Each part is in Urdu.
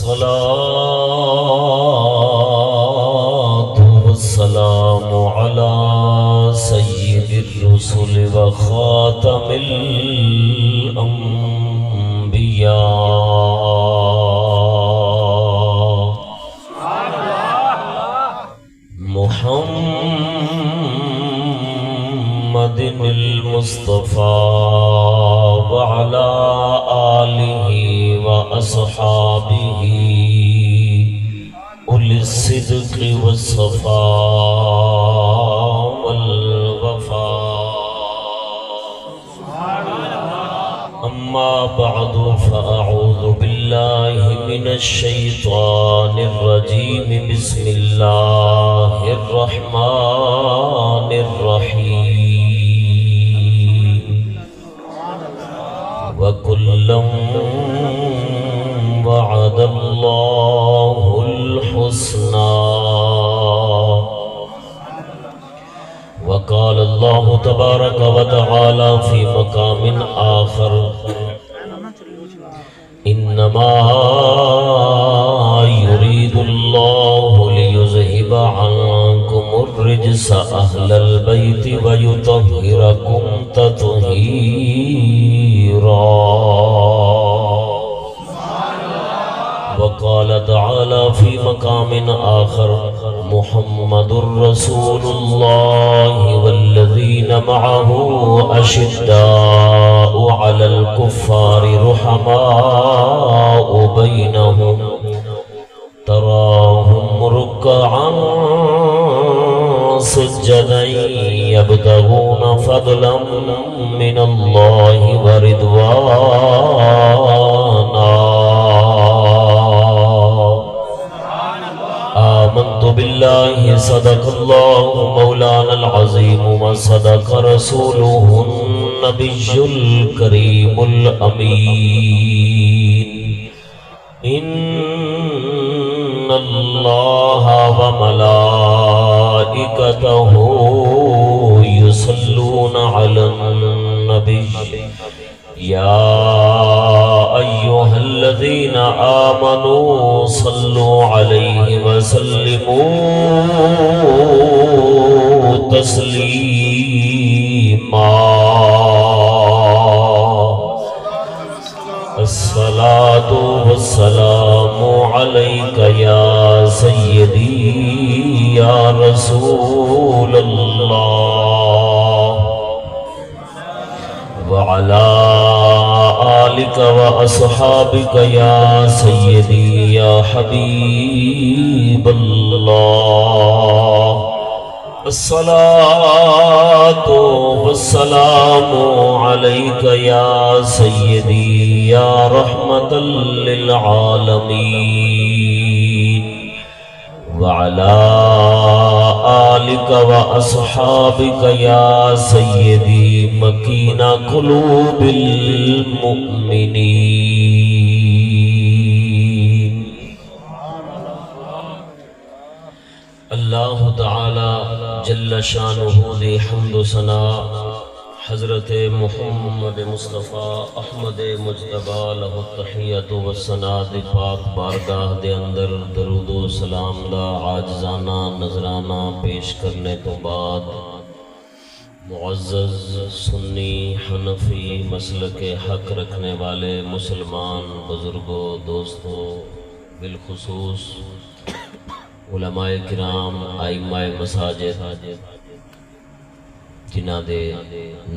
والصلاة والسلام على سيد الرسل وخاتم الأنبياء محمد المصطفى وعلى آله وأصحابه أولي الصدق والصفاء والوفاء. أما بعد فأعوذ بالله من الشيطان الرجيم. بسم الله الرحمن الرحيم. وكلا وعد الله الحسنى. وقال الله تبارك وتعالى في مقام آخر: إنما يريد الله ليذهب عنكم الرجس أهل البيت ويطهركم تطهيرا. وقال تعالى في مقام آخر: محمد رسول الله والذين معه أشداء على الكفار رحماء بينهم تراهم ركعا سجدا يبتغون فضلا من الله ورضوانا. آمنت بالله صدق الله مولانا العظيم وصدق رسوله النبي الكريم الأمين. إن الله وملائكته يصلون على النبي يا أيها الذين آمنوا صلوا عليه وسلموا تسليما. الصلاة والسلام عليك يا سيدي يا رسول الله وعلى آلك وأصحابك يا سيدي يا حبيب الله. الصلاة والسلام عليك يا سيدي يا رحمة للعالمين وعلى آلك وأصحابك يا سيدي مكين قلوب المؤمنين. اللہ تعالی جل شانہ دی حمد و ثنا حضرت محمد مصطفیٰ احمد مجتبی لہ التحیۃ و ثنا دی پاک بارگاہ دے اندر درود و سلام دا عاجزانہ نذرانہ پیش کرنے تو بعد معزز سنی حنفی مسلک حق رکھنے والے مسلمان بزرگوں دوستوں بالخصوص علماء کرام ائمہ مساجد جنہ دے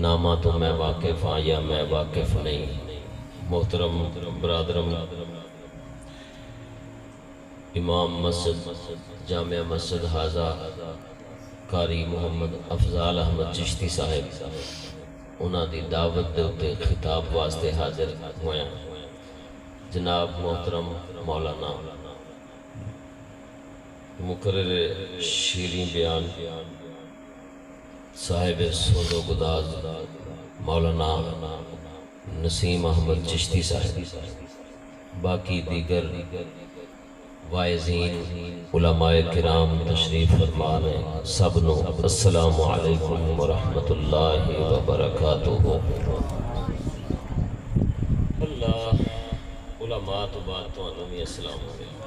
نامہ تو میں واقف ہاں یا میں واقف نہیں، محترم برادرم امام مسجد جامعہ مسجد حاضہ قاری محمد افضال احمد چشتی صاحب انہاں دی دعوت دے اتے خطاب واسطے حاضر ہوئے. جناب محترم مولانا مقرر شیریں بیان صاحب سود و گداز مولانا نسیم احمد چشتی صاحب، باقی دیگر واعظین علماء کرام تشریف فرما ہیں، سب نو السلام علیکم ورحمۃ اللہ وبرکاتہ. اللہ علماء تو بات تو انہوں السلام علیکم۔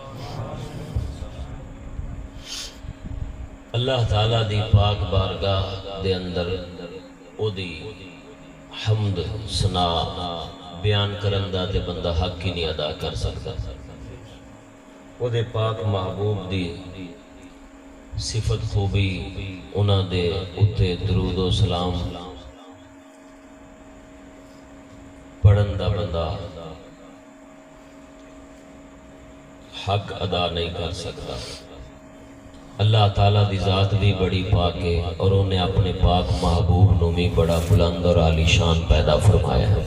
اللہ تعالیٰ دی پاک بارگاہ دے اندر او دی حمد ثنا بیان کرن دا تے بندہ حق ہی نہیں ادا کر سکتا۔ او دے پاک محبوب دی صفت خوبی انہاں دے اتے درود و سلام پڑھن دا بندہ حق ادا نہیں کر سکتا۔ اللہ تعالیٰ دی ذات بھی بڑی پاک ہے اور انہیں اپنے پاک محبوب نو بھی بڑا بلند اور عالی شان پیدا فرمایا ہے۔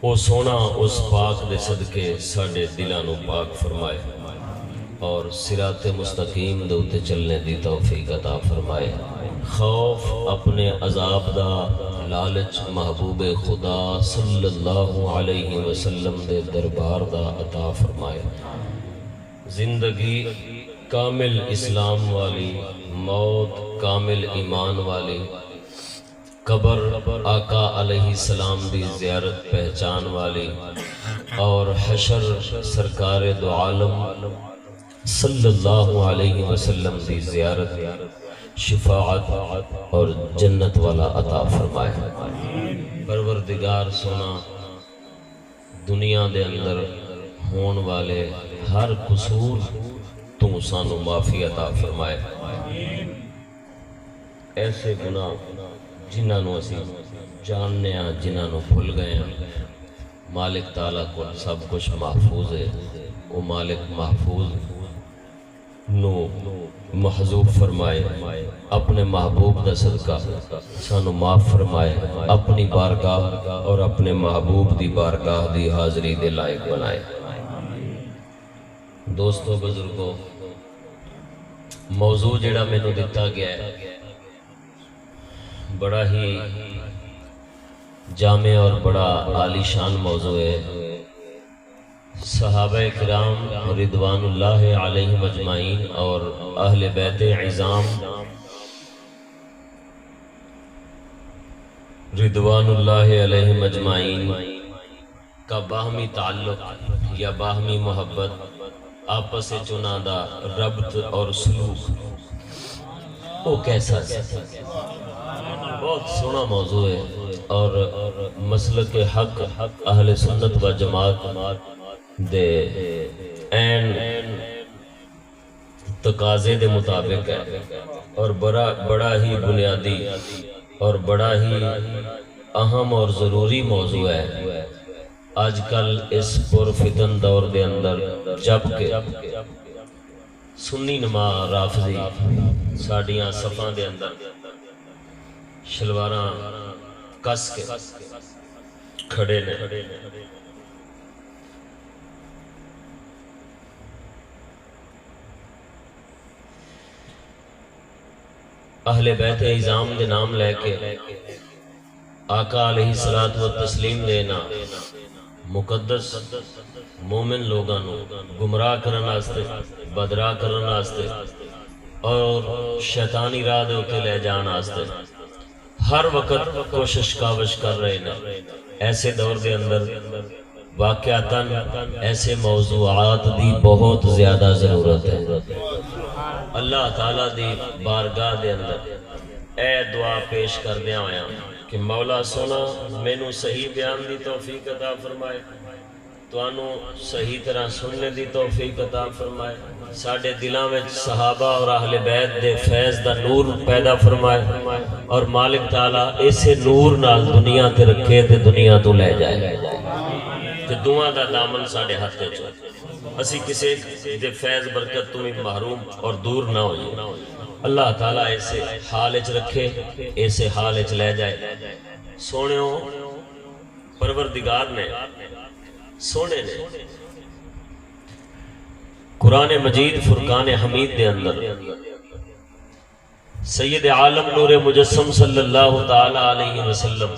وہ سونا اس پاک دے صدقے ساڑھے دلوں نو پاک فرمائے اور صراط مستقیم دے اتے چلنے دی توفیق عطا فرمائے۔ خوف اپنے عذاب دا، لالچ محبوب خدا صلی اللہ علیہ وسلم دے دربار دا عطا فرمائے۔ زندگی کامل اسلام والی، موت کامل ایمان والی، قبر آقا علیہ السلام دی زیارت پہچان والی، اور حشر سرکار دو عالم صلی اللہ علیہ وسلم دی زیارت، شفاعت اور جنت والا عطا فرمائے۔ پروردگار سونا دنیا دے اندر ہون والے ہر قصور تو سانو معافی عطا فرمائے۔ ایسے گناہ جنہاں نو اسی جاننے ہیں، جنہاں نو بھول گئے ہیں، مالک تعالیٰ کو سب کچھ محفوظ ہے۔ وہ مالک محفوظ نو محضوب فرمائے، اپنے محبوب دا صدقہ سانو معاف فرمائے، اپنی بارگاہ اور اپنے محبوب دی بارگاہ دی حاضری دے لائق بنائے۔ دوستو بزرگوں، موضوع جڑا میں نو دیتا گیا ہے بڑا ہی جامع اور بڑا عالی شان موضوع ہے۔ صحابہ کرام رضوان اللہ علیہم اجمعین اور اہل بیت عظام رضوان اللہ علیہم اجمعین کا باہمی تعلق یا باہمی محبت، آپس چنا دا ربط اور سلوک وہ کیسا ہے؟ بہت سونا موضوع ہے اور مسلک حق اہل سنت و جماعت دے این تقاضے دے مطابق ہے اور بڑا ہی بنیادی اور بڑا ہی اہم اور ضروری موضوع ہے۔ آج کل اس پرفتن دور دے اندر جبکہ سنی نما رافضی ساڑیاں صفاں دے اندر شلواراں کس کے کھڑے نے، اہل بیت عظام دے نام لے کے آقا علیہ الصلوۃ والتسلیم دینا مقدس مومن لوگاں نو گمراہ کرن واسطے، بدراہ کرن واسطے اور شیطانی راہ دے اتے لے جان واسطے ہر وقت کوشش کاوش کر رہے ہیں۔ ایسے دور دے اندر واقعاتاً ایسے موضوعات دی بہت زیادہ ضرورت ہے۔ اللہ تعالیٰ دی بارگاہ دے اندر اے دعا پیش کر دیا ہویا کہ مولا سونا مینوں صحیح بیان دی توفیق عطا فرمائے، توانوں صحیح طرح سننے دی توفیق عطا فرمائے، ساڑھے دلاں میں صحابہ اور اہل بیت دے فیض دا نور پیدا فرمائے اور مالک تعالیٰ اسے نور نال دنیا تے رکھے تے دنیا تو لے جائے تے دعا دا دامن ساڑھے ہاتھ تے چاہے اسی کسی دے فیض برکت تمہیں محروم اور دور نہ ہوئی۔ اللہ تعالیٰ ایسے حالچ رکھے، ایسے حالچ لے جائے۔ سونےوں پروردگار نے سونے نے قرآن مجید فرقان حمید دے اندر سید عالم نور مجسم صلی اللہ تعالی علیہ وسلم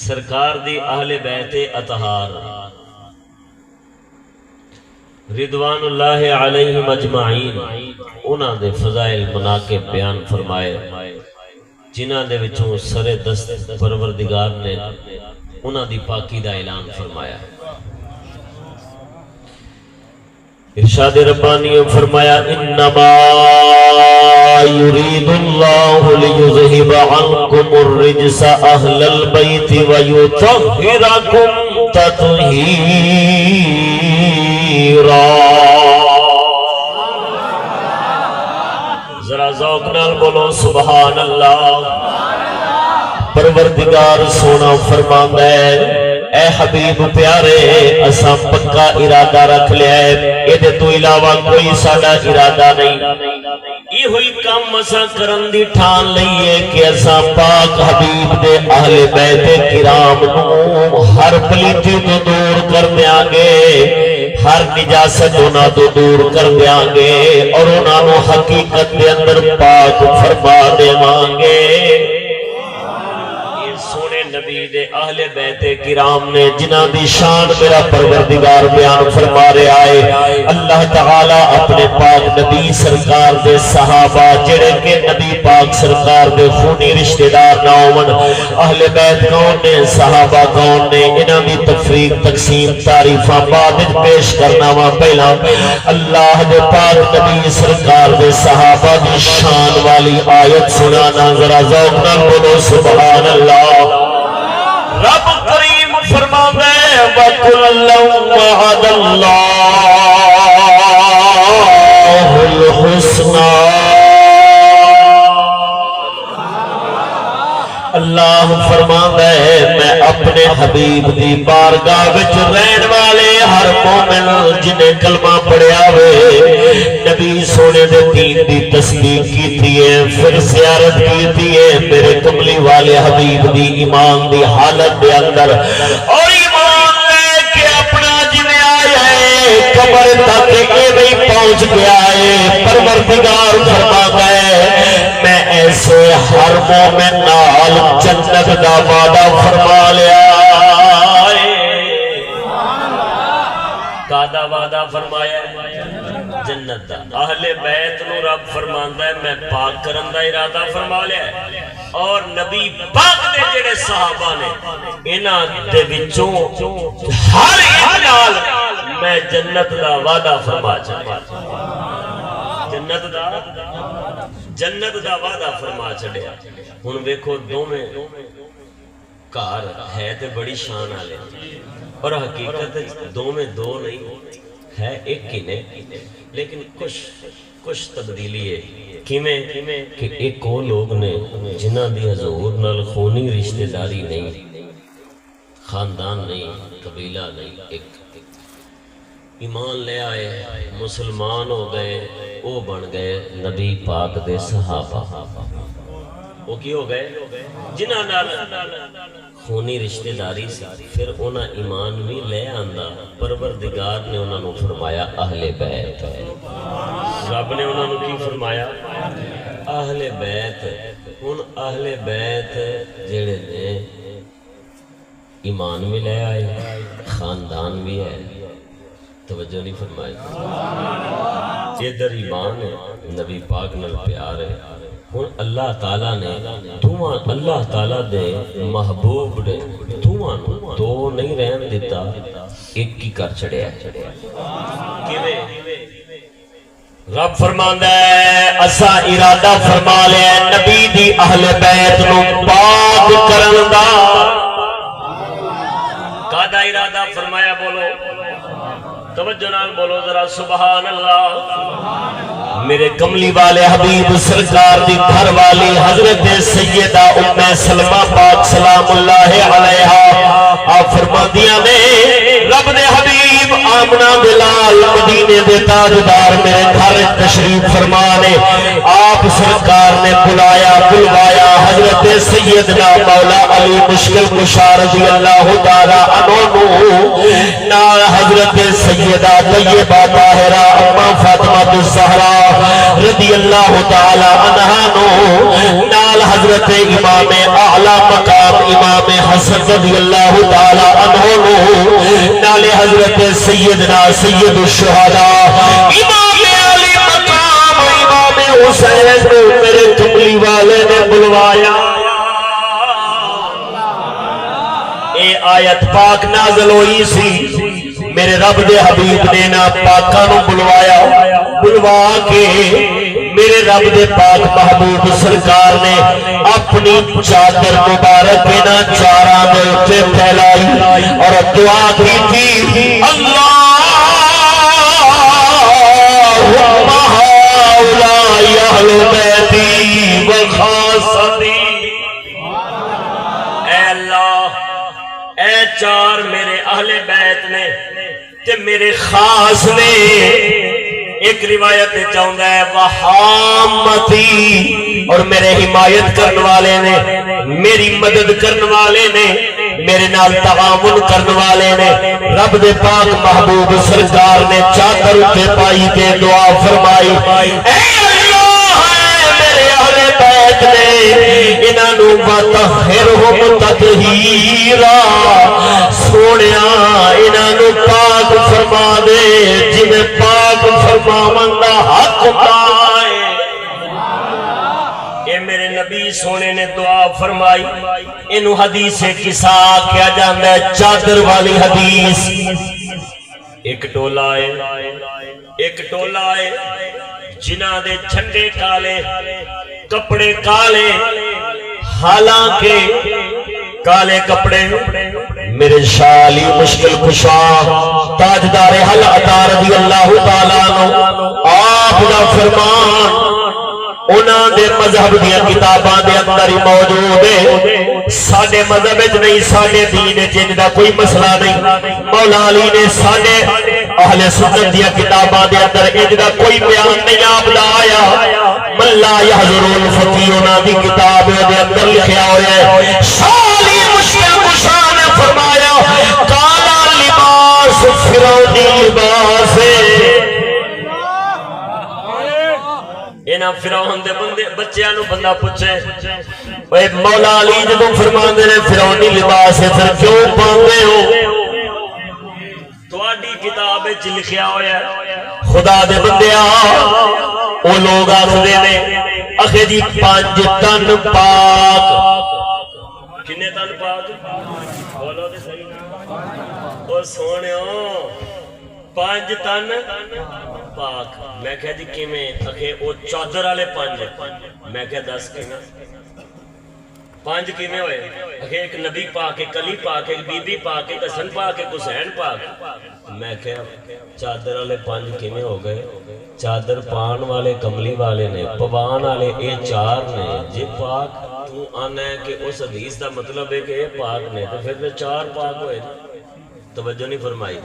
سرکار دی اہل بیت اطہار رضوان اللہ علیہم اجمعین انہاں دے فضائل مناقب بیان فرمائے، جنہاں دے وچوں سر دست پروردگار نے انہاں دی پاکی دا اعلان فرمایا۔ ارشاد ربانی فرمایا انما یرید اللہ لیذہب عنکم الرجس اہل البیت ویطہرکم تطہیرا۔ ذرا ذوق نال بولو سبحان اللہ۔ پروردگار سونا فرماندا ہے اے حبیب پیارے اساں پکا ارادہ رکھ لیا ہے، اے تو علاوہ کوئی ساڈا ارادہ نہیں۔ یہ ہوئی کام اساں کرن دی ٹھان لئیے کہ اساں پاک حبیب دے اہل بیت کرام نو ہر پلیتی تو دور کر دیاں گے، ہر نجاست انہاں تو دور کر دیاں گے، اور انہاں نو حقیقت دے اندر پاک فرما دیواں گے۔ نبی دے اہل بیت کرام نے جنہاں دی شان میرا پروردگار بیان فرما رہا ہے۔ اللہ تعالی اپنے پاک نبی سرکار دے صحابہ جڑے کہ نبی پاک سرکار دے خونی رشتہ دار نہ ہون، اہل بیت کون نے، صحابہ کون نے، انہاں دی تفریق تقسیم تعریفاں بعد پیش کرنا وا۔ پہلا اللہ دے پاک نبی سرکار دے صحابہ دی شان والی آیت سنانا، ذرا ذوق نال بولو سبحان اللہ۔ رب کریم فرماتا ہے وَكُلًّا وَعَدَ اللَّهُ الْحُسْنَى۔ اللہ فرماتا ہے میں اپنے حبیب دی بارگاہ وچ رہن والے ہر مومن جنہیں کلمہ پڑھیا ہوئے، نبی سونے دے دین دی تصدیق کیتی ہے، پھر زیارت کیتی ہے میرے کملی والے حبیب دی ایمان دی حالت دے اندر، اور ایمان لے کے اپنا جویں آیا ہے قبر تک ایویں پہنچ گیا ہے۔ پروردگار فرماتا ہے میں ایسے ہر مومن نال جنت دا وعدہ فرما لیا ہے۔ کادا وعدہ فرمایا ہے؟ جنت دا۔ اہل بیت نو رب فرماندا ہے میں پاک کرن دا ارادہ فرما لیا ہے، اور نبی پاک دے جڑے صحابہ نے انہاں دے وچوں ہر ایک نال میں جنت دا وعدہ فرما چڑیا، جنت دا وعدہ فرما چڑیا۔ ہن ویکھو دوویں گھر ہے تے بڑی شان والے، اور حقیقت دوویں دو نہیں ہے ایک ہی نے، لیکن کچھ تبدیلی ہے۔ کیویں کہ ایک وہ لوگ نے جنہاں دی حضور نال خونی رشتہ داری نہیں، خاندان نہیں، قبیلہ نہیں، ایک ایمان لے آئے، مسلمان ہو گئے، وہ بن گئے نبی پاک دے صحابہ۔ وہ کی ہو گئے؟ جنہاں نال خونی رشتہ داری سی، پھر انہاں ایمان بھی لے آندا، پروردگار نے انہاں نو فرمایا اہل بیت۔ رب نے انہاں نو کی فرمایا؟ اہل بیت۔ ان اہل بیت جڑے نے ایمان بھی لے آئے، خاندان بھی ہے، توجہ نہیں فرمائی؟ ادھر ایمان ہے، نبی پاک نال پیار ہے۔ ہن اللہ تعالیٰ نے اللہ تعالیٰ دے محبوب نے دوواں نو دو نہیں رہن دیتا، ایک ہی کر چھڑیا۔ کیویں؟ رب فرماندا ہے اساں ارادہ فرما لیا نبی دی اہل بیت نو پاک کرن دا۔ کادا ارادہ فرمایا؟ بولو توجہ نال بولو ذرا سبحان اللہ۔ میرے کملی والے حبیب سرکار دی گھر والی حضرت سیدہ ام سلمہ پاک سلام اللہ علیہا آپ فرماندیاں نے رب نے حبیب آمنہ بلال مدینے دے تاجدار میرے گھر تشریف فرمانے، آپ سرکار نے بلوایا حضرت سیدنا مولا علی مشکل کشا رضی اللہ تعالی عنہ نال حضرت سیدہ طیبہ طاہرہ اماں فاطمہ الزہرا رضی اللہ تعالی عنہ نال حضرت امام اعلی مقام امام حسن رضی اللہ تعالی عنہ نال حضرت سیدنا سید الشہداء امام علی مقام امام حسین کو میرے کملی والے نے بلوایا۔ اے آیت پاک نازل ہوئی سی میرے رب دے حبیب نے نا پاکاں نو بلوایا، بلوا کے میرے رب دے پاک محبوب سرکار نے اپنی چادر مبارک نا چاراں دے اوتے پھیلائی اور دعا کی تھی، اللہم ہؤلاء اہل بیتی و خاصتی، اے اللہ اے چار میرے اہل بیت نے تے میرے خاص نے۔ ایک روایت چاہتا ہے وحامتی، اور میرے حمایت کرنے والے نے، میری مدد کرنے والے نے، میرے نال تعاون کرنے والے نے۔ رب دے پاک محبوب سرکار نے چادر تے پائی تے دعا فرمائی، اے اللہ میرے اہل بیت نے انہاں نو وطہرہم تطہیرا، سونیا انہاں نو پاک فرما دے جنہیں پاک فرماون دا حق پائے۔ اے میرے نبی سونے نے دعا فرمائی، انہوں حدیث کسا کیا جاندہ ہے، چادر والی حدیث۔ ایک ٹولا ہے جنہاں دے جھنڈے کالے، کپڑے کالے، حالانکہ کالے کپڑے میرے شالی مشکل کشا تاجدار حل عطا رضی اللہ تعالیٰ عنہ آپ دا فرمان انہاں دے مذہب دیا کتاباں دے اندر ہی موجود ہے۔ ساڈے مذہب وچ نہیں، ساڈے دین وچ دا کوئی مسئلہ نہیں۔ مولا علی نے ساڈے اہل سنت دیا کتاباں دے اندر انج دا کوئی بیان نہیں آپ دا آیا۔ من لا یحضر الفقیہ انہاں دی کتاب دے اندر لکھیا ہوا ہے، شالی مشکل کشا نے فرمایا کالا لباس فرعونی لباس ہے۔ اینا فرعون دے بندے بچیاں نو بندہ پوچھے اے مولا علی جدوں فرماندے نے فرعونی لباس ہے پھر کیوں پاندے ہو؟ تواڈی کتاب وچ لکھیا ہویا ہے خدا دے بندیا او لوگ آکھدے نے اکھے جی 5 تن پاک، کنے تن پاک بولو تے صحیح، او سونیو 5 تن پاک۔ میں کہا جی کیویں؟ اکھے او چادر والے 5۔ میں کہا 10 کیویں 5 کیویں ہوئے؟ اکھے ایک نبی پاک، ایک علی پاک، ایک بی بی پاک، ایک حسن پاک، ایک حسین پاک۔ میں کہا چادر والے 5 کیویں ہو گئے؟ چادر پان والے کملی والے نے، پوان والے اے 4 نے۔ جی پاک تو آنا ہے کہ اس حدیث دا مطلب ہے کہ اے پاک نے تو پھر 4 پاک ہوئے۔ توجہ نہیں فرمائی۔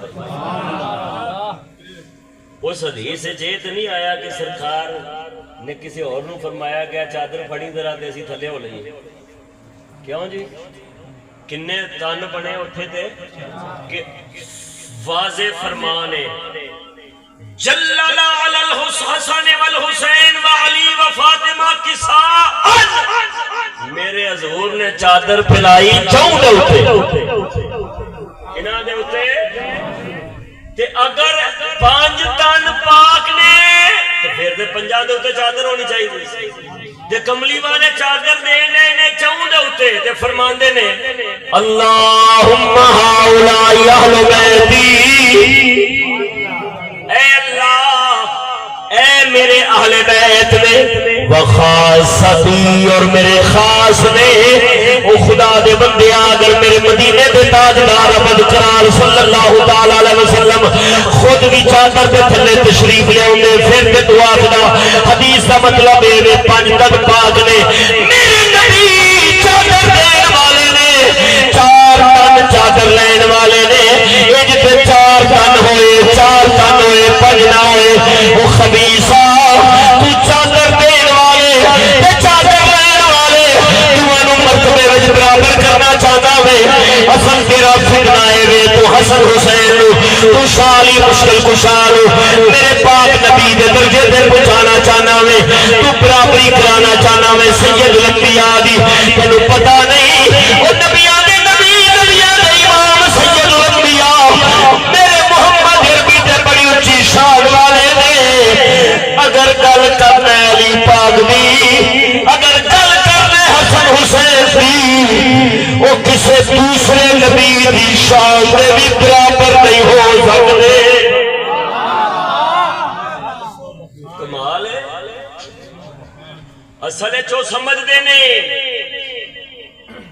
اس حدیث سے جیت نہیں آیا کہ سرکار نے کسی اور نو فرمایا گیا چادر پھڑی ذرا تے اسی تھلے ہو لئیے۔ کیوں جی؟ کنے تن بنے اٹھے تھے کہ واضح فرمان ہے جلل علی الحسن والحسین وعلی وفاطمہ کساء، میرے حضور نے چادر پھیلائی چوں دے اوتے، انہاں دے اوتے۔ تے اگر 5 تن پاک نے تو پھر تے 5 دے اوتے چادر ہونی چاہیے۔ تے کملی والے چادر دینے نے چوں دے اوتے تے فرماندے نے اللہم ہؤلاء اہل بیتی، اے اللہ اے میرے اہل بیت نے، وخاصتی اور میرے خاص نے۔ او خدا دے بندے اگر میرے مدینے دے تاجدار ابد کرار صلی اللہ تعالی علیہ وسلم خود بھی چادر دے تھلے تشریف لے آؤندے پھر تے دعا خدا حدیث دا مطلب اے 5 تن پاک نے، میرے نبی چادر دین والے نے، 4 تن چادر لین والے نے۔ اے جتے 4 تن ہوئے 4 تن ہوئے 5 نہ ہوئے، او خبیثہ تو چادر دین والے تے چادر لین والے دوانوں مرتبے وچ برابر کرنا چاہتا وے۔ حسن تیرا فتنہ ہے وے تو حسن حسین تو شالی مشکل کشالو میرے پاک نبی دے درجے دے پہنچانا چاہنا وے، تو برابری کرانا چاہنا وے سید الانبیاء دی۔ تینو پتہ نہیں او نبیاں دے نبی نبیاں دے امام سید الانبیاء میرے محمد عربی تے بڑی اونچی شان والے نے۔ اگر گل کرنا علی پاک دی، اگر گل کرنا حسن حسین دی، وہ کسے دوسرے نبی دی شان دے بھی برابر نہیں ہو سکتا۔ اصل چو سمجھ دینے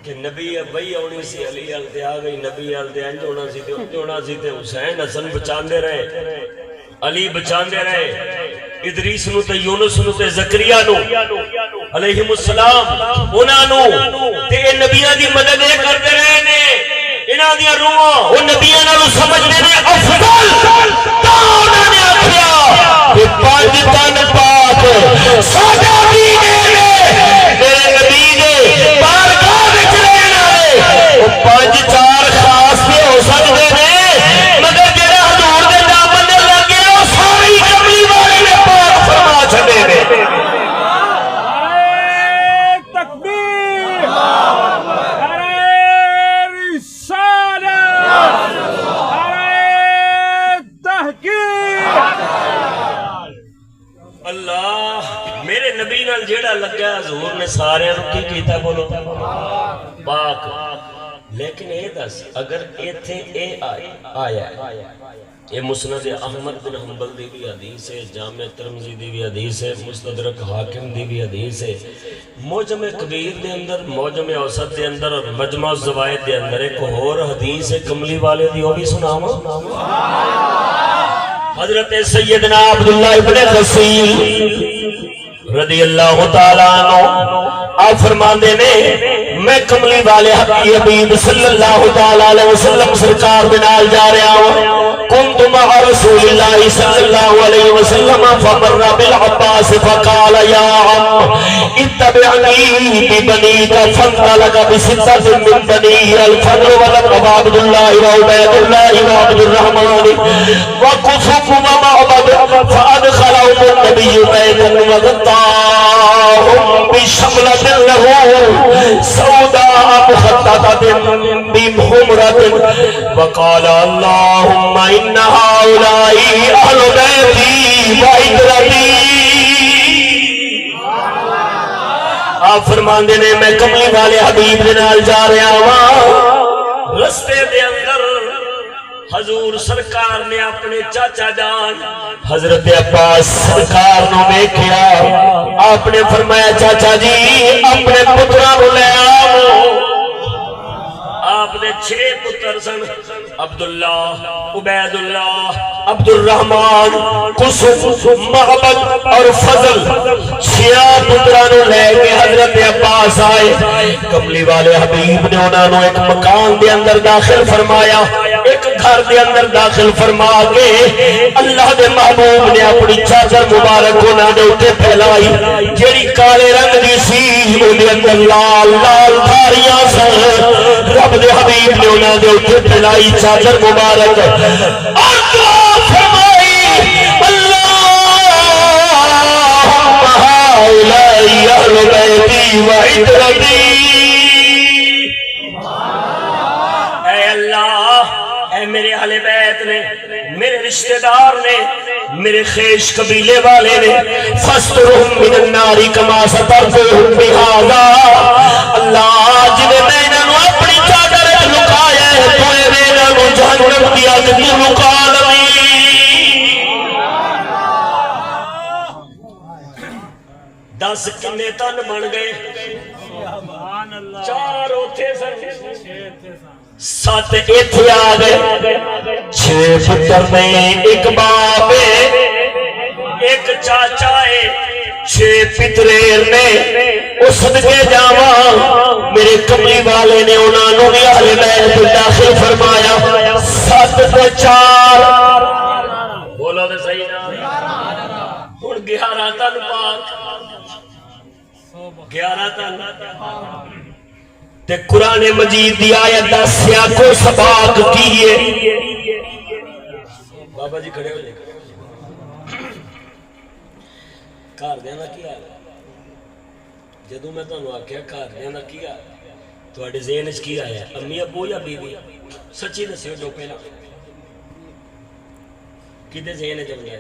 کہ نبی وہی آنی سی علی آلتے آ گئی نبی آلتے انج ہونا سی تے انج ہونا سی تے حسین حسن بچاندے رہے علی بچاندے رہے ادریس نو تے یونس نو تے زکریا نو علیہم السلام انہاں نو تے نبیاں دی مدد کردے رہے نے انہاں دی روحاں او نبیاں نال سمجھدے نے افضل تا انہاں نے آکھیا کہ پانچ تن پاک ساڈا دین ہے میرے نبی دے بارگاہ وچ رہن والے او پانچ چار خاص تے ہو سکدے نے مگر جڑا حضور دے دامن دے لگ گیا او ساری کملی والے نے پاک فرما چھڈے نے جیڑا لگا حضور نے سارے کی کیتا بولو پاک لیکن اے دس اگر ایتھے اے آیا اے مسند احمد بن حنبل دی بھی حدیث ہے جامع ترمذی دی بھی حدیث ہے مستدرک حاکم دی بھی حدیث ہے موجم کبیر دے اندر موجم اوسط دے اندر اور مجمع الزوائد دے اندر ایک اور حدیث ہے کملی والے دی وہ بھی سناواں حضرت سیدنا عبداللہ ابن غسیل رضی اللہ تعالیٰ عنہ آپ فرماندے نے میں کملی والے حبیب صلی اللہ تعالیٰ علیہ وسلم سرکار بنال جا رہا ہوں کنت مع رسول اللہ صلی اللہ علیہ وسلم فمر بالعباس فقال یا عم اتبعنی ببنیک فانطلق بستة من بنی الفضل ولقب عبد اللہ وعبید اللہ وعبد الرحمن وقصف ومعبد فادخلهم النبی بیتا وغطاهم بشملة له سوداء مخططة بحمرة وقال اللهم إن هؤلاء أهل بيتي وعترتي آپ فرماندے نے میں کملی والے حبیب دے نال جا رہا ہوں رستے دے اندر حضور سرکار نے اپنے چاچا جان حضرت عباس سرکار نو دیکھیا آپ نے فرمایا چاچا جی اپنے پتراں نو لے آؤ آپ نے 6 پتر سن عبداللہ عبید اللہ عبد الرحمن قصف معبد اور فضل 6 پترانو لے کے حضرت عباس آئے کملی والے حبیب نے انہوں نے ایک مکان دے اندر داخل فرمایا ایک گھر دے اندر داخل فرما کے اللہ دے محبوب نے اپنی چادر مبارک انہوں نے اٹھے پھیلائی جیڑی کالے رنگ دی سی انہوں اندر لال لال دھاریاں سن رب دے حبیب نے انہوں نے اٹھے پھیلائی چادر مبارک اور دعا فرمائی اللہم ہؤلاء اہل بیتی وعترتی اے اللہ اے میرے اہل بیت نے میرے رشتہ دار نے میرے خیش قبیلے والے نے فسترہم من النار کما سترتہم بہذا اللہ جنہیں میں انہوں اپنی چادر لکایا ہے تو اے انہوں جہنم دیا جنہیں مقالمی دس کنے تن بن گئے 4 اوتھے سن 7 ایتھے آ گئے 6 پتر نے ایک باپ ایک چاچا ہے 6 پتریر نے اس صدقے جاواں میرے کملی والے نے انہوں نے بھی اہل بیت داخل فرمایا 7 کو 4 بولو دے صحیح نا ہن 11 تن پاک 11 تن تے قرآن مجید دی آیت دا سیاق و سباق کیے بابا جی کھڑے ہو جائے گھر دینا کیا جدو میں تمہیں آخیا گھر دینا کیا تھوڑے ذہن وچ کی آیا امی ابو یا بیوی سچی دسیو جو پہلا کدے ذہن وچ آیا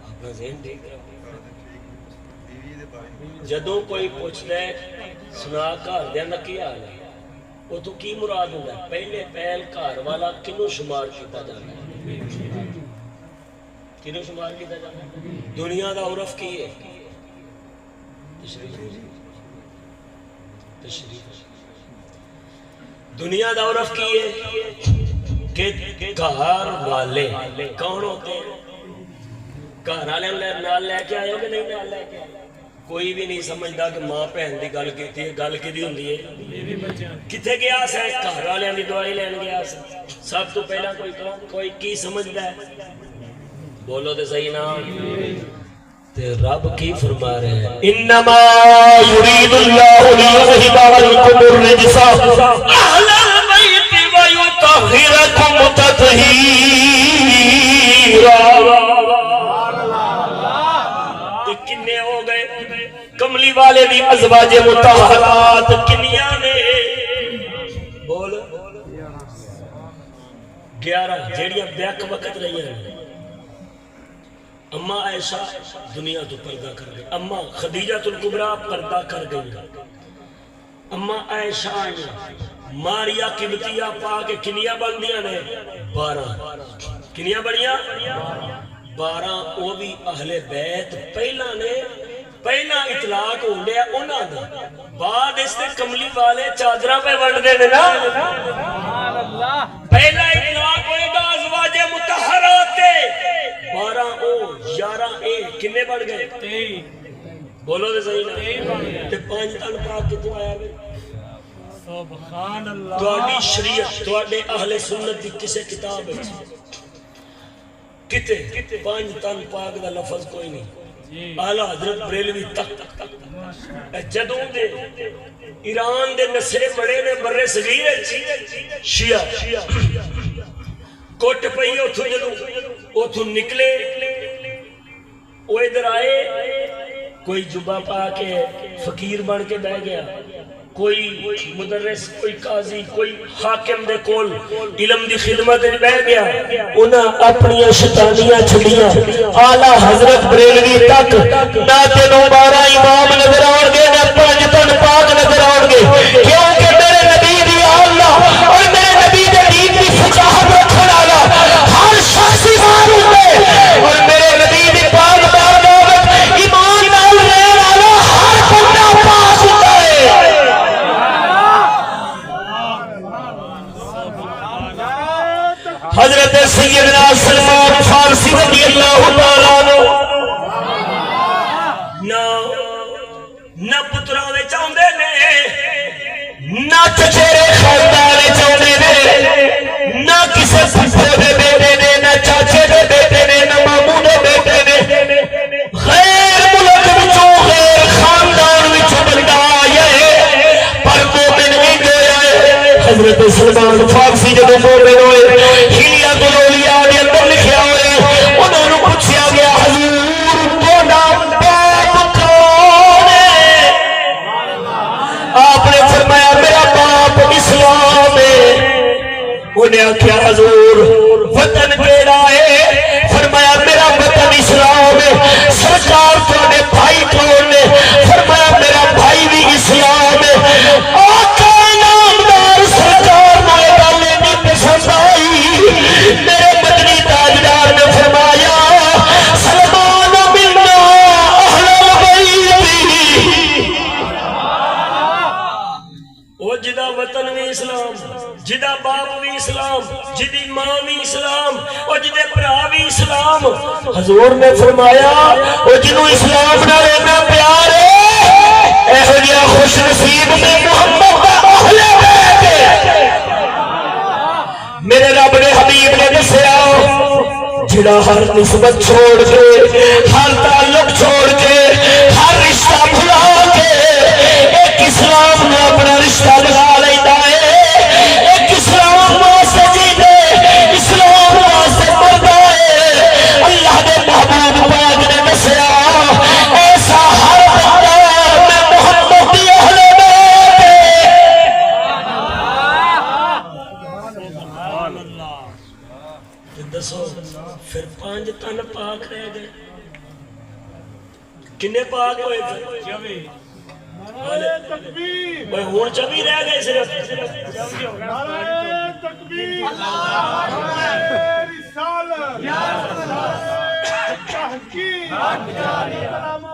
اپنا ذہن ٹھیک ہے جدو کوئی پوچھتا ہے سنا گھر دینا کی حال ہے وہ تو کی مراد ہوتا ہے پہلے پہل گھر والا کنوں شمار کیتا جاتا ہے کنوں شمار کیتا جاتا ہے دنیا دا عرف کی ہے دنیا دا عرف کی ہے کہ گھر والے کون ہوتے ہیں؟ گھر والے نال لے کے آئے ہو کہ نہیں نال لے کے آئے؟ کوئی بھی نہیں سمجھدا کہ ماں بہن دی گل کیتی ہے، گل کدی ہوندی ہے؟ کتھے گیا سی؟ گھر والے دی دعائی لین گیا سی۔ سب تو پہلا کوئی کی سمجھدا ہے؟ بولو تے صحیح نا۔ تے رب کی فرما رہے ہیں انما یرید اللہ لیذھب عنکم الرجس اہل البیت ویطہرکم تطہیرا۔ کنے ہو گئے کملی والے دی ازواج مطہرات کنیاں نے؟ بول 11 جیڑیاں بیک وقت رہی ہیں۔ اما عائشہ دنیا تو پردہ کر گئی، اما خدیجہ الکبریٰ پردہ کر گئی، اما عائشہ ماریا قبطیہ پا کے کنیاں بن دیا نے 12 کنیاں بڑیاں 12 وہ بھی اہل بیت پہلا نے پہلا اطلاق ہو گیا انہاں دا، بعد اس نے کملی والے چادراں پہ ونڈ دے نا۔ پہلا اطلاق ہوئے گا ازواج مطہرات 12 او 11 اے کنے بڑھ گئے؟ بولو دے صحیح نا۔ تے 5 تن پاک کتوں آیا گئے؟ سبحان اللہ۔ تواڈی شریعت تواڈے اہل سنت دی کسے کتاب ہے کتے 5 تن پاک دا لفظ کوئی نہیں؟ اعلیٰ حضرت بریلوی تک جدوں دے ایران دے نسلے بڑے نے برے صغیر شیعہ کوٹ پئی اتھوں نکلے وہ ادھر آئے، کوئی جبہ پا کے فقیر بن کے بہ گیا، کوئی مدرس، کوئی قاضی، کوئی حاکم دے کول علم دی خدمت بہ گیا، انہاں اپنی شیطانیاں چھڑیاں۔ اعلیٰ حضرت بریلوی تک نہ تینوں 12 امام نظر آؤ گے نہ 5 تن پاک نظر آؤ گے، کیونکہ میرے نبی دی اللہ اور میرے نبی دے دین دی فقاہت رکھن والا ہر شخص ایمان ہوندے، اور میرے نبی دی پاک بارگاہ وچ ایمان نال رہن والا ہر بندہ پاک ہوندا ہے۔ حضرت سیدنا سلمان فارسی رضی اللہ تعالیٰ عنہ نہ پتراں وچ آوندے نے، نہ چچیرے خاندان وچ آوندے نے، نہ کسے پھپھو دے بیٹے نے، نہ چاچے دے بیٹے نے، نہ ماموں دے بیٹے نے، غیر ملک وچوں غیر خاندان وچوں بندہ آیا ہے، پر مومن نہیں ہویا ہے۔ حضرت سلمان فارسی جب مومن ہوئے ہیلیا دلولیا دے اندر لکھیا ہوئے، انہوں نے پوچھا گیا حضور تہاڈا باپ کون ہے؟ آپ نے فرمایا میرا باپ اسلام ہے۔ انہیں آخیا حضور وطن کیڑا ہے؟ فرمایا میرا وطن اسلام ہے۔ سرکار تہاڈے بھائی کون نے؟ فرمایا میرا بھائی بھی اسلام ہے۔ آقا نامدار سرکار نے گل نہیں پسند آئی، میرے مدنی تاجدار نے فرمایا سلمان منا اہل البیت، وہ جدا وطن بھی اسلام، جدا باپ بھی اسلام، جدی ماں بھی اسلام، اور جدے بھرا بھی اسلام۔ حضور نے فرمایا وہ جنوں اسلام نہ رہنا پیار ہے ایہو جہا خوش نصیب میں محمد دا اہل بیت ہے۔ میرے رب نے حبیب نے دسیا جڑا ہر نسبت چھوڑ کے، ہر تعلق چھوڑ کے، ہر رشتہ بھلا کے ایک اسلام نے اپنا رشتہ لگا لیتا ہے، ایک اسلام واسطے جیتے، اسلام واسطے مردا ہے۔ اللہ دے محبوب پاک نے دسیا ایسا ہر بندہ میں محمد دی اہل بیت ہے۔ دسو پھر 5 تن پاک رہ گئے، کنے پاک ہوئے پھر؟ ہوں 24 رہ گئے صرف۔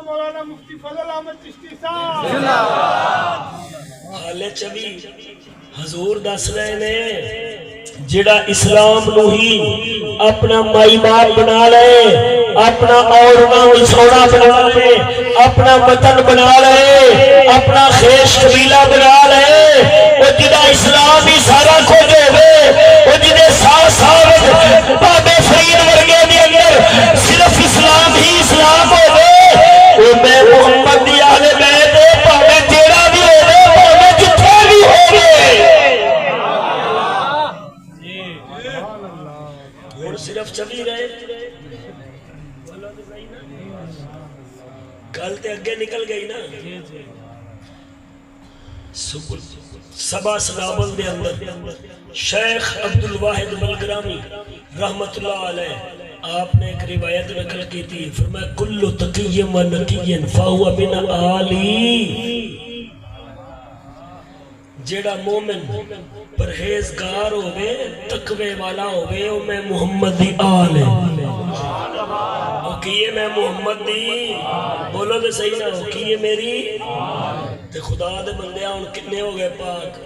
مولانا مفتی فضل احمد چشتی صاحب حالے چوی حضور دس رہے نے جڑا اسلام نو ہی اپنا مائی باپ بنا لے اپنا اورنا وچھوڑا بنا لے اپنا وطن بنا لے اپنا خیش قبیلہ بنا لے وہ جڑا اسلام ہی سارا کچھ ہوے وہ جڑے سال سال بابے فرید ورگے دے اندر صرف اسلام ہی اسلام ہوے وہ میں محمد دی اہل بیت بھاوے جیڑا بھی ہوے بھاوے جتھے بھی ہوے ہن صرف چلی رہے گل تے اگے نکل گئی نا سبا سنابل دے اندر شیخ عبدالواحد بلگرامی رحمت اللہ علیہ آپ نے ایک روایت نقل کی تھی فرمایا کل تقی و نقی فہو من آلی جیڑا مومن پرہیزگار ہوئے تقوی والا ہوئے او میں محمد دی آل ہے او کیے میں محمد دی بولو دے صحیح نہ ہو کیے میری تے خدا دے بندے ان کتنے ہو گئے پاک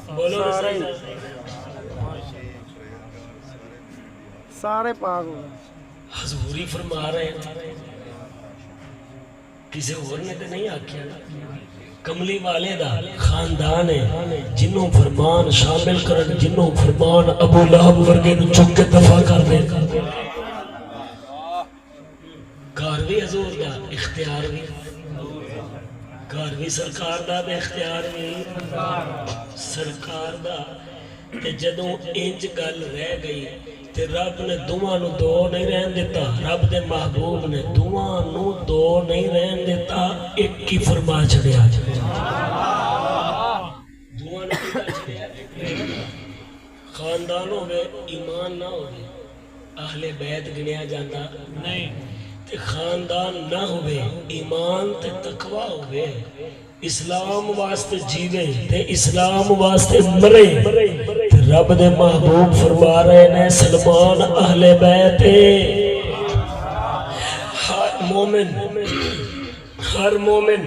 بولو دے صحیح نہ سارے پاک ہو حضوری فرما رہے ہیں کسی اور نے تے نہیں آکیا کملی والے دا خاندان ہے جنہوں فرمان شامل کرن جنہوں فرمان ابو لہب ورگے نو چک کے دفاع کر دے کاروی حضور دا اختیار بھی کاروی سرکار دا دے اختیار بھی سرکار دا تے جدوں انج گل رہ گئی تے رب نے دوواں نو دو نہیں رہن دیتا رب دے محبوب نے دوواں نو دو نہیں رہن دیتا ایک کی فرما چھڑیا دوواں نو کیتا چھڑیا خاندان ہوئے ایمان نہ ہوئے اہل بیت گنیا جاندہ نہیں تے خاندان نہ ہوئے ایمان تے تقوی ہوئے اسلام واسطے جیوے تے اسلام واسطے مرے تے رب دے محبوب فرما رہے نے سلمان اہل بیت ہر مومن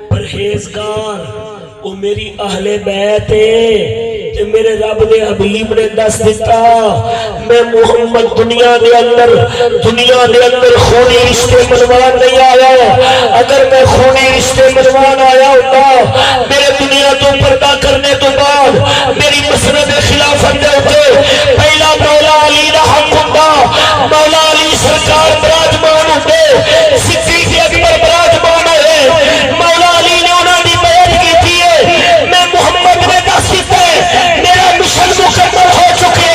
پرہیزگار او میری اہل بیت تے میرے رب دے حبیب نے دس دیتا میں محمد دنیا دے اندر خونی رشتے منوان نہیں آیا اگر میں خونی رشتے منوان آیا ہوتا میرے دنیا تو پردہ کرنے تو بعد میری مسند خلافت دے ہوتے پہلا مولا علی دا حق ہوتا مولا علی سرکار براجمان ہوتے صدیق اکبر براجمان ہوئے مولا علی نے انہوں نے بیعت کی تھی میں محمد نے دس دیتے میرا مشن مکمل ہو چکے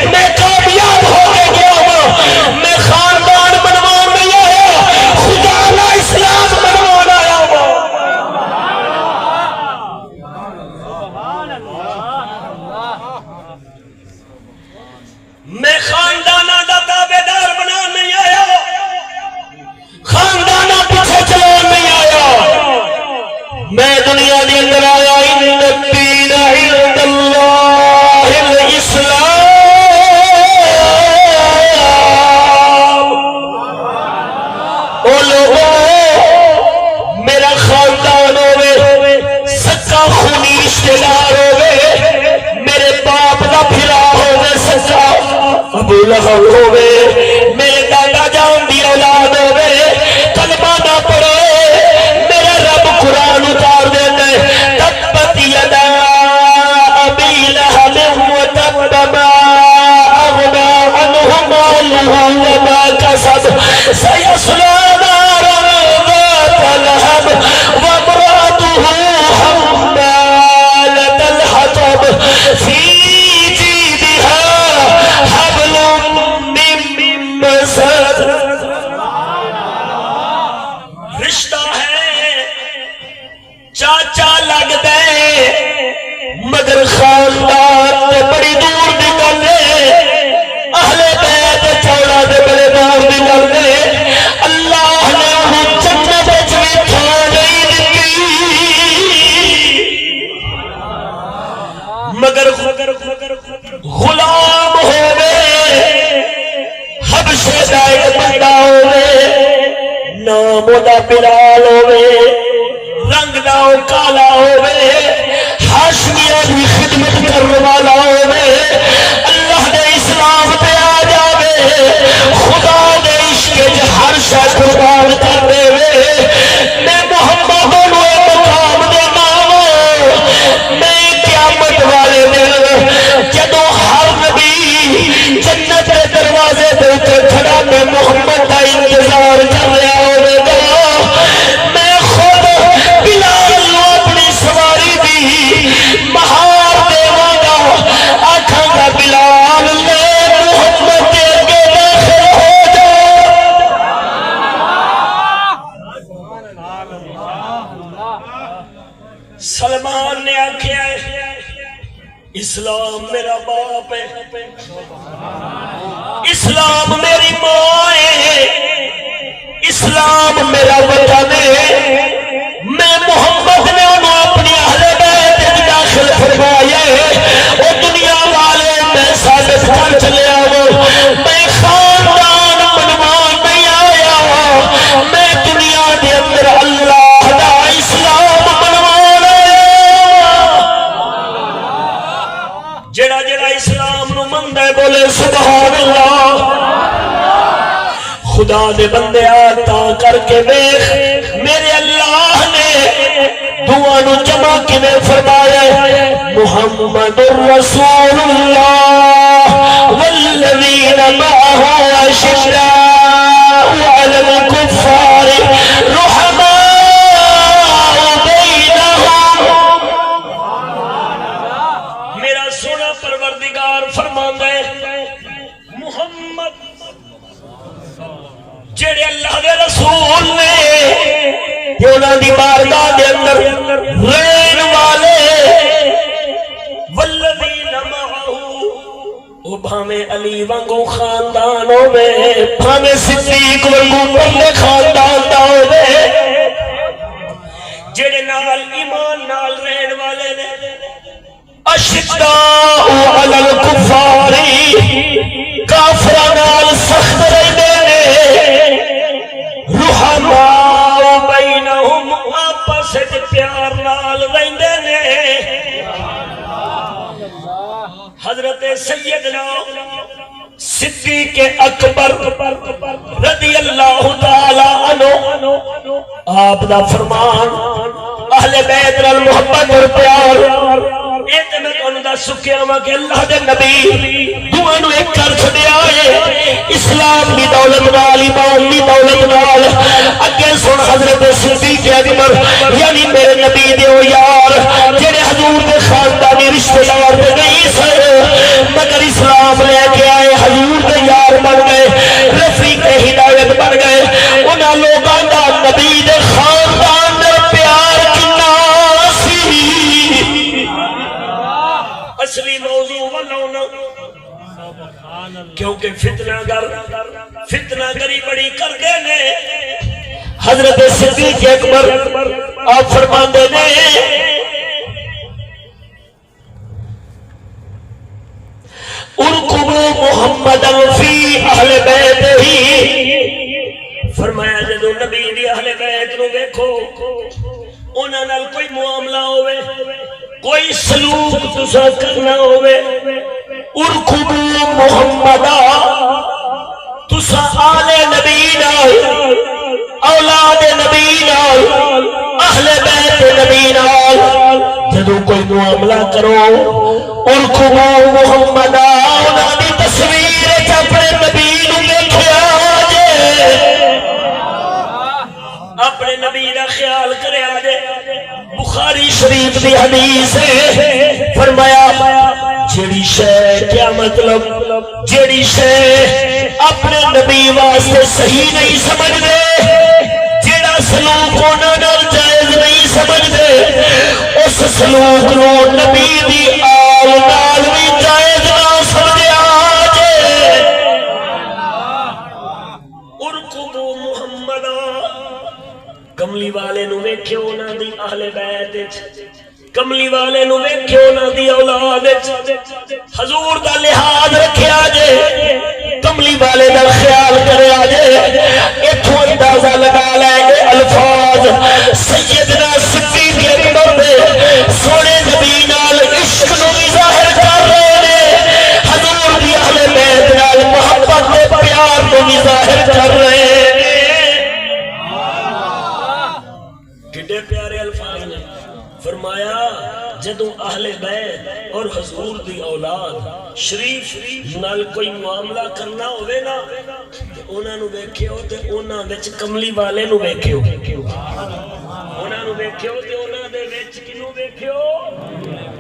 میں کامیاب ہو گیا ہوں میں خاندان بنوان نہیں آیا خدا نہ اسلام بنوان آیا ہوں میں خاندانہ دا تابعدار بنان نہیں آیا خاندانہ پیچھے چلان نہیں آیا میں دنیا دے اندر آیا ان الدین عند اللہ الاسلام او لوگوں میرا خاندان ہوئے سچا خونی رشتہ دار ہوئے میرے باپ دا پھرا ہوئے سچا ابو لہب ہوئے میرے دادا جان دی اولاد ہوئے کلمہ نہ پڑھے میرا رب قرآن اتار دیتے تبت یدا ابی لہب وتب ما اغنى عنه ماله وما كسب سيصلى نارا ذات لهب وامرأته حمالة الحطب في جيدها حبل من نام دا بلال ہوے رنگ دا او کالا ہوے ہاشمیاں دی خدمت کرنے والا ہوے اللہ دے اسلام تے آ جاوے خدا دے عشق وچ ہر شے قربان کر دے میں محمد نو مقام دے نام میں قیامت والے دن جدوں ہر نبی جنت دے دروازے تے اوپر کھڑا میں محمد دا انتظار کر رہا ہوے گا میں خود بلال نو اپنی سواری دی مہار دیواں گا آکھاں گا بلال لے محمد دے اگے داخل ہو جا سلمان نے آکھیا اسلام میرا باپ ہے اسلام میری ماں ہے اسلام میرا وطن ہے میں محمد نے انہوں اپنی اہل بیت میں داخل فرمایا ہے وہ دنیا والے میں ثابت کر چلے آؤ میں خاندان بنوان نہیں آیا میں دنیا کے اندر اللہ دا اسلام بنوان آیا جڑا جڑا اسلام نو مند ہے بولے سبحان اللہ خدا دے بندے آتا کر کے دیکھ میرے اللہ نے دعا نو جمع کنے فرمایا محمد الرسول اللہ والذین معه اشداء علی الکفار رحماء بینہم میرا سونا پروردگار فرماندا ہے محمد جڑے اللہ دے رسول نے کہ انہاں دی بارگاہ دے اندر رہن والے والذین معه او بھاویں علی وانگو خاندان ہوے بھاویں صدیق وانگو بڑے خاندان دا ہوے جڑے نال ایمان نال رہن والے نے اشداء علی الکفار کافراں نال سخت رہندے نے رحماء بینہم آپس وچ پیار نال رہندے نے حضرت سیدنا صدیق اکبر رضی اللہ تعالی عنہ آپ دا فرمان اہل بیت نال محبت اور پیار اے تے میں تانوں دس سکیا وا کہ اللہ دے نبی دعا نو ایک کر چھڈیا ہے اسلام دی دولت نال ایمان دی دولت نال اگے سن حضرت صدیق اکبر یعنی میرے نبی دے او یار جڑے حضور دے خاندانی رشتہ دار تے نہیں سن مگر اسلام لے کے آئے حضور دے یار بن گئے رفیق ہدایت بن گئے انہاں لوگاں دا نبی دے خاندان دے پیار کنا سی اصلی موضوع ولونا کیونکہ فتنہ گری بڑی کر گئے نے حضرت صدیق اکبر آپ فرماندے نے ارکبوا محمدا فی اہل بیت ہی فرمایا جدو نبی دی اہل بیت نو دیکھو انہاں نال کوئی معاملہ ہوئے کوئی سلوک تسا کرنا ہوئے ارکبوا محمدا تسا آل نبی نال اولاد نبی نال اہل بیت نبی نال جدو کوئی معاملہ کرو ارکبوا محمدا انہاں دی تصویر وچ اپنے نبی نو دیکھیا جے اپنے نبی دا خیال کریا جے بخاری شریف دی حدیث ہے فرمایا جیڑی شے کیا مطلب جیڑی شے اپنے نبی واسطے صحیح نہیں سمجھ دے جیڑا سلوک انہاں نال جائز نہیں سمجھ دے اس سلوک نو نبی دی آل نال بھی جائز نہ سمجھیا جے ارکبوا محمدا کملی والے نو ویکھیو انہاں دی اہل بیت وچ کملی والے نو ویکھیو انہاں دی اولاد وچ حضور دا لحاظ رکھیا جے کملی والے دا خیال کریا جے ایتھوں اندازہ لگا لے اہل بیت اور حضور دی اولاد شریف نال کوئی معاملہ کرنا ہوئے نا تے انہاں نو ویکھیو تے انہاں وچ کملی والے نو ویکھیو انہاں نو ویکھیو تے انہاں دے وچ کینو ویکھیو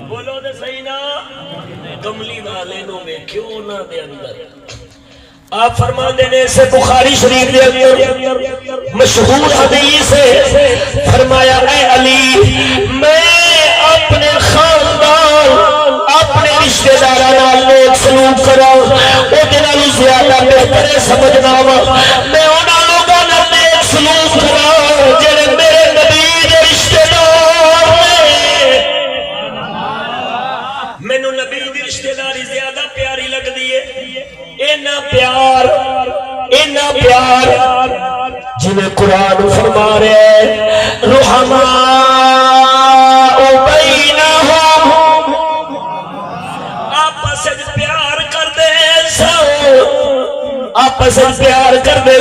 بولو تے صحیح نا کملی والے نو ویکھیو انہاں دے اندر آپ فرماندے نے سے بخاری شریف دے اندر مشہور حدیث ہے فرمایا اے علی میں اپنے خاندان اپنے رشتہ داراں نال نیک سلوک کراں او دے نال زیادہ بہتر سمجھنا وا میں انہاں لوکاں نال نیک سلوک کراں جڑے میرے نبی دے رشتہ دار نے مینوں نبی دی رشتہ داری زیادہ پیاری لگدی ہے اینا پیار جنہیں قرآن فرما رہے رحماء بینہم آپس پیار کر دے آپس پیار کر دے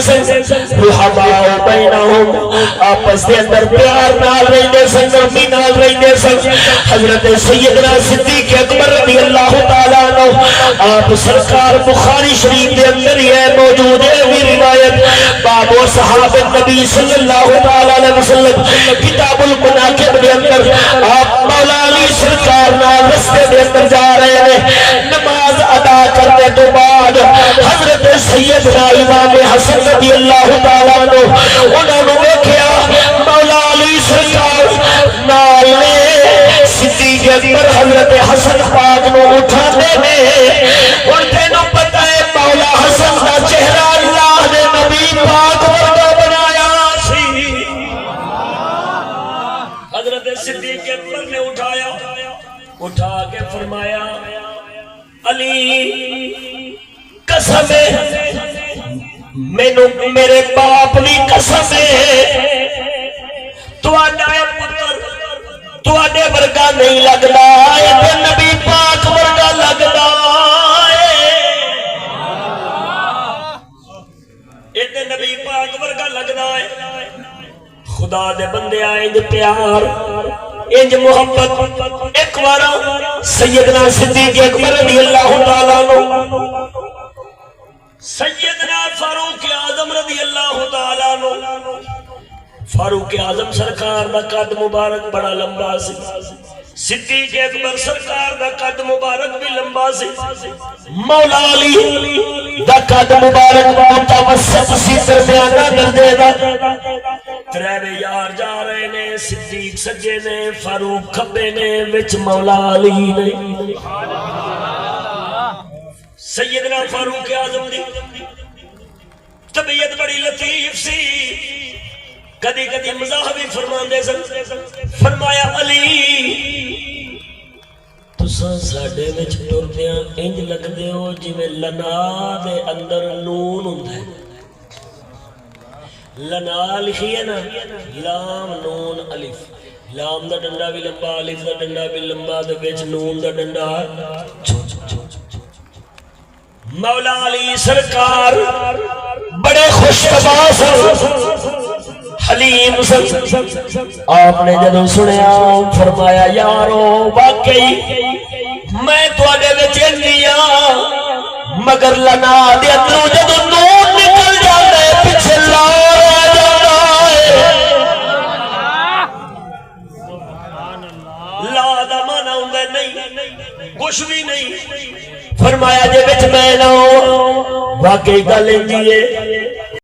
رحماء بینہم آپس دے اندر پیار نال رہندے سن نرمی نال رہندے سن حضرت سیدنا صدیق اکبر رضی اللہ تعالیٰ عنہ آپ سرکار بخاری شریف دے اندر یہ موجود ہے بھی روایت باب و صحاب النبی صلی اللہ تعالیٰ علیہ وسلم کتاب المناقب دے اندر آپ مولا علی سرکار نال رستے دے اندر جا رہے ہیں نماز ادا کرنے تو بعد حضرت سیدنا امام حسن رضی اللہ تعالیٰ عنہ انہوں نے دیکھیا مولا علی سرکار نال نے صدیق اکبر حضرت حسن پاک نو اٹھاتے ہیں اور تینوں پتہ ہے مولا حسن کا چہرہ اللہ نے نبی پاک ورگا بنایا سی حضرت صدیق اکبر نے اٹھا کے فرمایا علی قسم ہے مینوں میرے باپ دی قسم ہے تواڈا پتر تواڈے ورگا نہیں لگدا اے تے نبی پاک ورگا لگدا اے اے تے نبی پاک ورگا لگدا اے خدا دے بندے انج پیار انج محبت ایک بار سیدنا صدیق اکبر رضی اللہ تعالیٰ عنہ سیدنا فاروق اعظم رضی اللہ تعالیٰ عنہ فاروق اعظم سرکار دا قد مبارک بڑا لمبا سی صدیق اکبر سرکار دا قد مبارک بھی لمبا سی مولا علی دا قد مبارک متوسط سی درمیانہ درجے دا ترے یار جا رہے نے صدیق سجے نے فاروق کھبے نے وچ مولا علی نے سیدنا فاروق اعظم دی طبیعت بڑی لطیف سی کدی کدی مزاح بھی فرماندے سن فرمایا علی تساں ساڈے وچ ٹردیاں انج لگدے ہو جویں لنا دے اندر نون ہوندا ہے لنا لکھی ہے نا لام نون الف لام دا ڈنڈا بھی لمبا الف دا ڈنڈا بھی لمبا دے وچ نون دا ڈنڈا مولا علی سرکار بڑے خوش طبع حلیم آپ نے جدوں سنیا فرمایا یارو واقعی میں تواڈے وچ نہیں ہاں مگر لنا دے اندروں جدوں نون نکل جاندا ہے پیچھے لا آ جاندا ہے لا دا معنی ہوندا نہیں کچھ بھی نہیں فرمایا جے وچ میں نہ واقعی گل انجی ہے